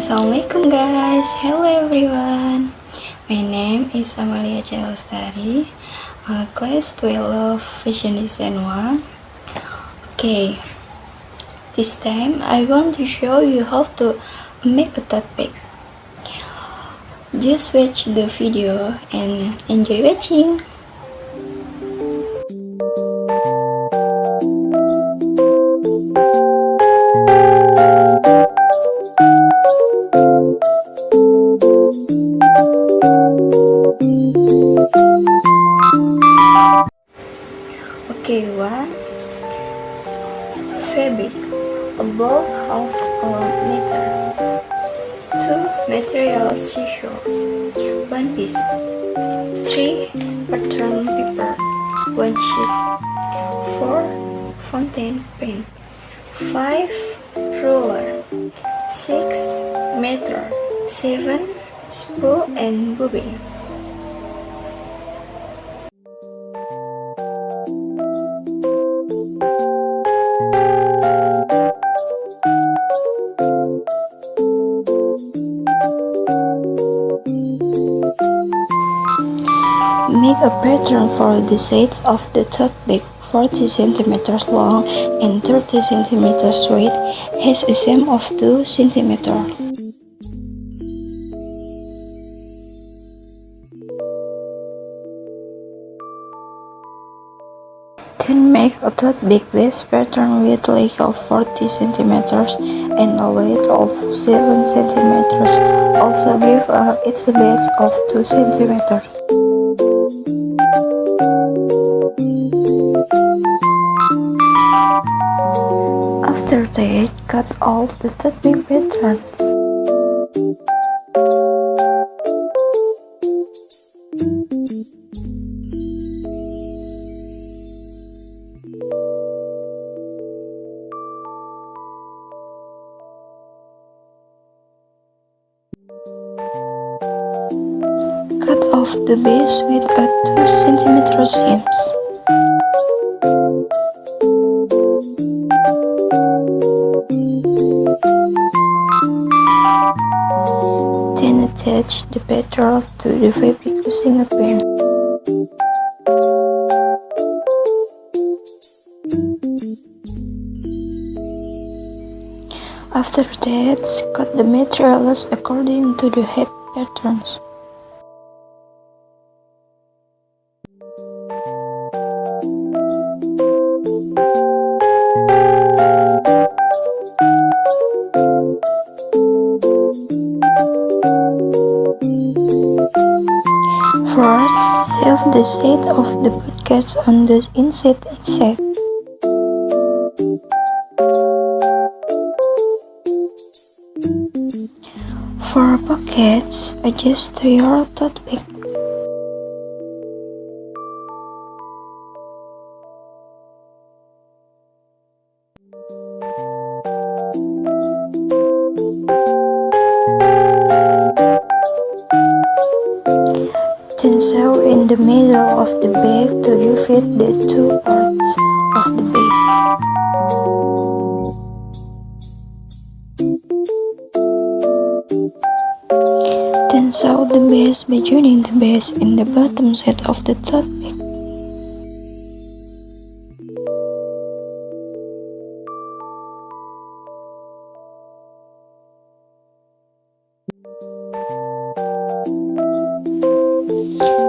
Assalamualaikum guys, hello everyone. My name is Amalia Cahaya Lestari, class 12 Fashion Design 1. Okay, this time I want to show you how to make a tote bag. Just watch the video and enjoy watching. Okay, 1. Fabric, about half a meter. 2. Materials, tissue, 1 piece. 3. Pattern paper, 1 sheet. 4. Fountain pen. 5. Ruler. 6. Meter. 7. Spool and bobbin. Make a pattern for the sides of the tote bag. 40 cm long and 30 cm wide, has a seam of 2 cm. Then make a tote bag base pattern with length of 40 cm and a width of 7 cm. Also give its base of 2 cm. After that, cut all the tote bag patterns. Cut off the base with a 2 cm seams. Then attach the pattern to the fabric using a pen. After that, cut the materials according to the head patterns. First, shave the side of the pockets on the inside. For pockets, adjust to your tote bag. Then sew in the middle of the bag to divide the two parts of the bag. Then sew the base by joining the base in the bottom side of the tote bag.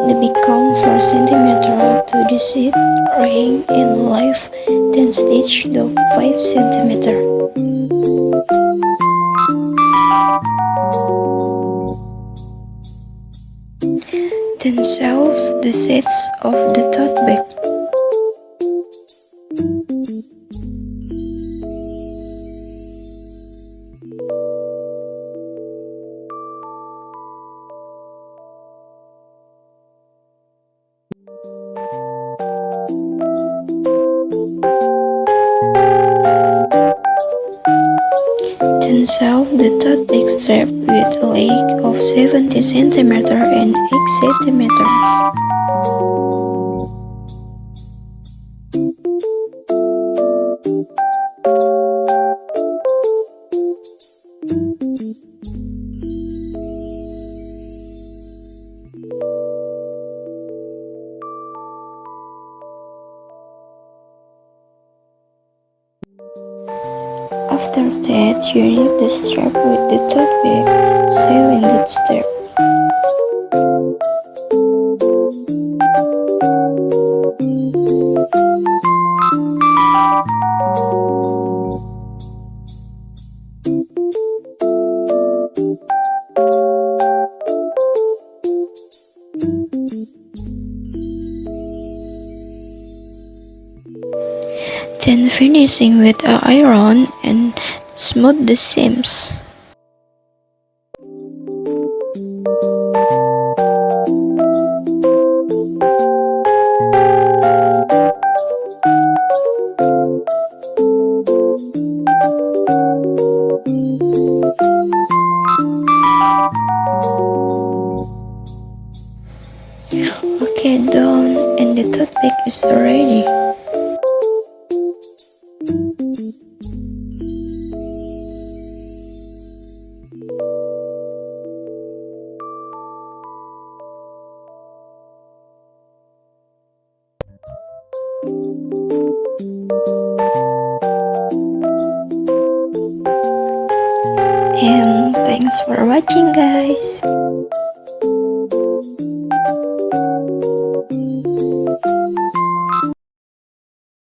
The bag come 4 cm to the seat ring in length, then stitch the 5 cm. Then sew the sides of the tote bag. Then sew the tote bag strap with a length of 70 cm and 8 cm. After that, you need to strap with the tote bag, sewing the strap. Then finishing with a iron and smooth the seams. Okay, done, and the tote bag is ready. And thanks for watching, guys.